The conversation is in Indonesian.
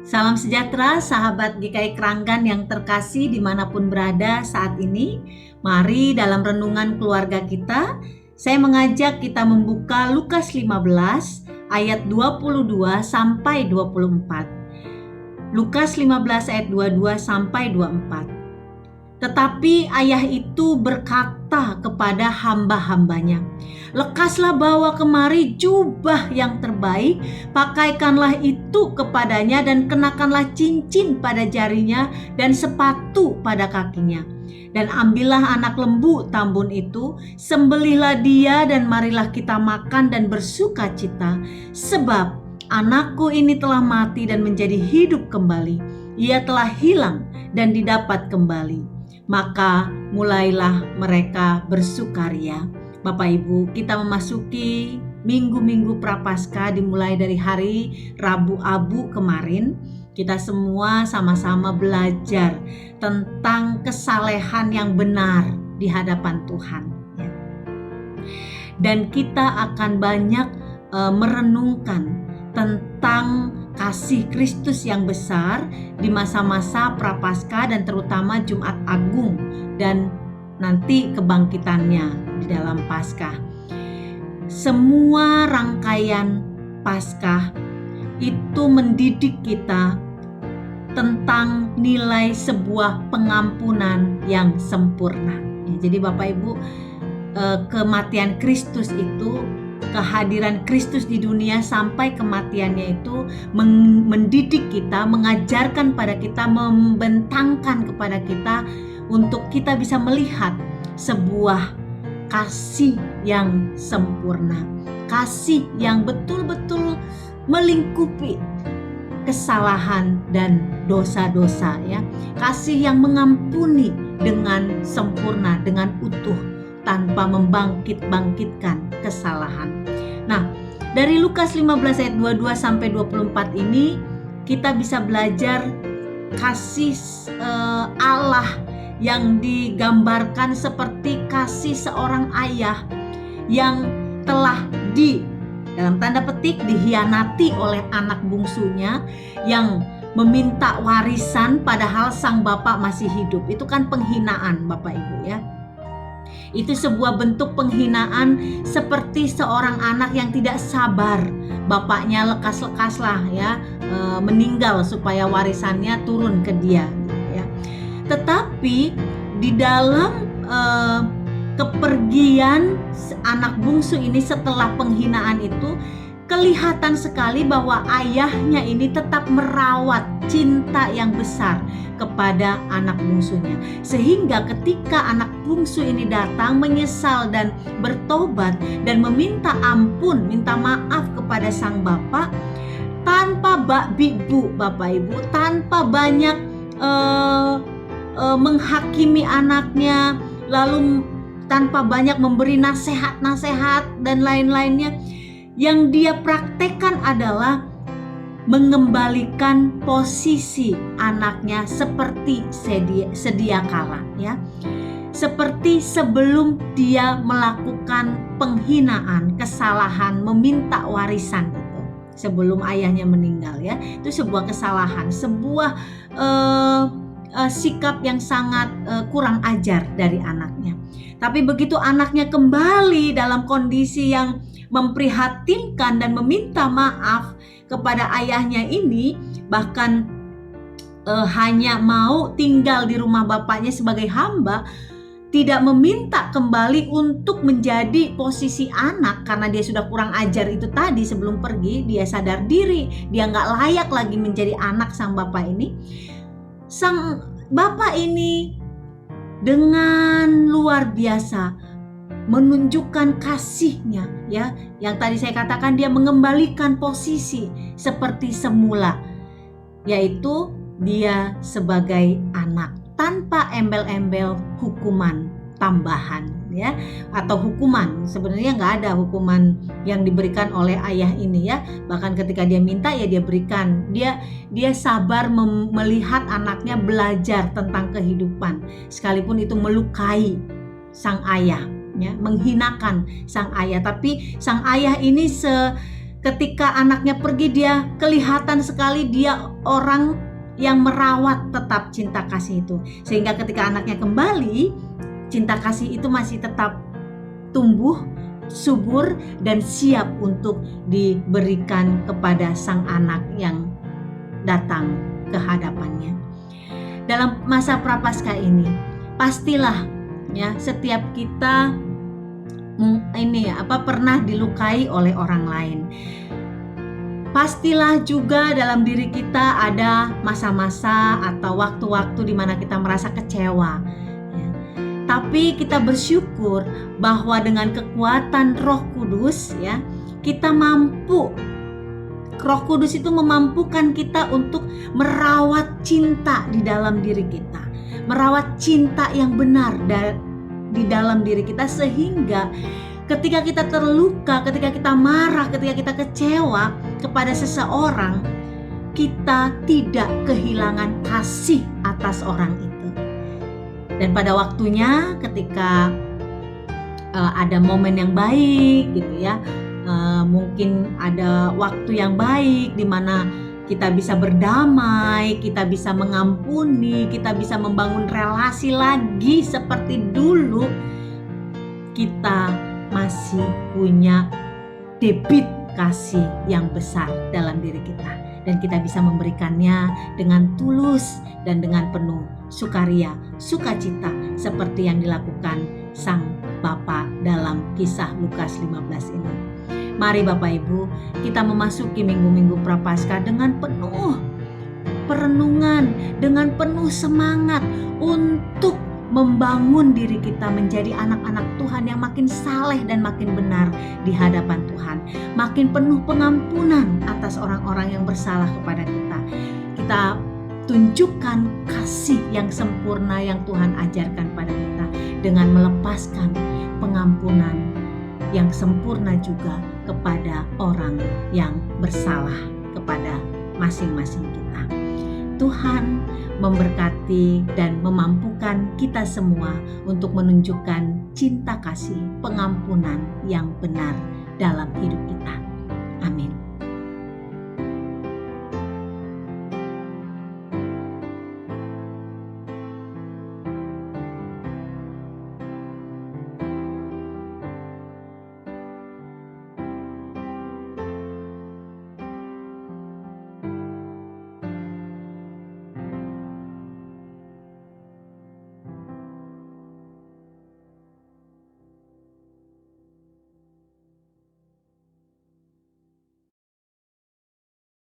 Salam sejahtera sahabat GKI Keranggan yang terkasih dimanapun berada saat ini. Mari dalam renungan keluarga kita, saya mengajak kita membuka Lukas 15 ayat 22 sampai 24. Lukas 15 ayat 22 sampai 24. Tetapi ayah itu berkata kepada hamba-hambanya, "Lekaslah bawa kemari jubah yang terbaik, pakaikanlah itu kepadanya dan kenakanlah cincin pada jarinya dan sepatu pada kakinya. Dan ambillah anak lembu tambun itu, sembelihlah dia dan marilah kita makan dan bersuka cita. Sebab anakku ini telah mati dan menjadi hidup kembali. Ia telah hilang dan didapat kembali." Maka mulailah mereka bersukaria. Bapak Ibu, kita memasuki minggu-minggu Prapaskah dimulai dari hari Rabu Abu kemarin. Kita semua sama-sama belajar tentang kesalehan yang benar di hadapan Tuhan. Dan kita akan banyak merenungkan tentang kasih Kristus yang besar di masa-masa Prapaskah dan terutama Jumat Agung dan nanti kebangkitannya di dalam Paskah. Semua rangkaian Paskah itu mendidik kita tentang nilai sebuah pengampunan yang sempurna. Jadi Bapak Ibu, kematian Kristus itu, kehadiran Kristus di dunia sampai kematiannya itu mendidik kita, mengajarkan pada kita, membentangkan kepada kita untuk kita bisa melihat sebuah kasih yang sempurna, kasih yang betul-betul melingkupi kesalahan dan dosa-dosa, ya. Kasih yang mengampuni dengan sempurna, dengan utuh, tanpa membangkitkan kesalahan. Nah, dari Lukas 15 ayat 22 sampai 24 ini kita bisa belajar kasih Allah yang digambarkan seperti kasih seorang ayah yang telah dalam tanda petik dihianati oleh anak bungsunya yang meminta warisan padahal sang bapak masih hidup. Itu kan penghinaan, Bapak Ibu, ya. Itu sebuah bentuk penghinaan, seperti seorang anak yang tidak sabar bapaknya lekas-lekaslah ya meninggal supaya warisannya turun ke dia, ya. Tetapi di dalam kepergian anak bungsu ini setelah penghinaan itu, kelihatan sekali bahwa ayahnya ini tetap merawat cinta yang besar kepada anak bungsunya. Sehingga ketika anak bungsu ini datang menyesal dan bertobat dan meminta ampun, minta maaf kepada sang bapak, tanpa Bapak Ibu, tanpa banyak menghakimi anaknya, lalu tanpa banyak memberi nasihat-nasihat dan lain-lainnya, yang dia praktekkan adalah mengembalikan posisi anaknya seperti sedia kala, ya. Seperti sebelum dia melakukan penghinaan, kesalahan, meminta warisan itu sebelum ayahnya meninggal, ya. Itu sebuah kesalahan, sebuah sikap yang sangat kurang ajar dari anaknya. Tapi begitu anaknya kembali dalam kondisi yang memprihatinkan dan meminta maaf kepada ayahnya ini, bahkan hanya mau tinggal di rumah bapaknya sebagai hamba, tidak meminta kembali untuk menjadi posisi anak karena dia sudah kurang ajar itu tadi. Sebelum pergi dia sadar diri, dia gak layak lagi menjadi anak sang bapak ini. Sang bapak ini dengan luar biasa menunjukkan kasihnya, ya. Yang tadi saya katakan, dia mengembalikan posisi seperti semula, yaitu dia sebagai anak tanpa embel-embel hukuman tambahan, ya, atau hukuman. Sebenarnya nggak ada hukuman yang diberikan oleh ayah ini, ya. Bahkan ketika dia minta, ya dia berikan. Dia sabar melihat anaknya belajar tentang kehidupan, sekalipun itu melukai sang ayah, ya, menghinakan sang ayah. Tapi sang ayah ini Ketika anaknya pergi, dia kelihatan sekali dia orang yang merawat tetap cinta kasih itu. Sehingga ketika anaknya kembali, cinta kasih itu masih tetap tumbuh, subur, dan siap untuk diberikan kepada sang anak yang datang ke hadapannya. Dalam masa Prapaskah ini, pastilah ya setiap kita pernah dilukai oleh orang lain. Pastilah juga dalam diri kita ada masa-masa atau waktu-waktu di mana kita merasa kecewa. Ya. Tapi kita bersyukur bahwa dengan kekuatan Roh Kudus, ya, kita mampu. Roh Kudus itu memampukan kita untuk merawat cinta di dalam diri kita, merawat cinta yang benar di dalam diri kita, sehingga ketika kita terluka, ketika kita marah, ketika kita kecewa kepada seseorang, kita tidak kehilangan kasih atas orang itu. Dan pada waktunya ketika ada momen yang baik gitu ya, mungkin ada waktu yang baik di mana kita bisa berdamai, kita bisa mengampuni, kita bisa membangun relasi lagi seperti dulu, kita masih punya debit kasih yang besar dalam diri kita, dan kita bisa memberikannya dengan tulus dan dengan penuh sukaria, sukacita, seperti yang dilakukan Sang Bapa dalam kisah Lukas 15 ini. Mari Bapak Ibu, kita memasuki minggu-minggu Prapaskah dengan penuh perenungan, dengan penuh semangat untuk membangun diri kita menjadi anak-anak Tuhan yang makin saleh dan makin benar di hadapan Tuhan, makin penuh pengampunan atas orang-orang yang bersalah kepada kita. Kita tunjukkan kasih yang sempurna yang Tuhan ajarkan pada kita dengan melepaskan pengampunan yang sempurna juga kepada orang yang bersalah kepada masing-masing kita. Tuhan memberkati dan memampukan kita semua untuk menunjukkan cinta kasih, pengampunan yang benar dalam hidup kita.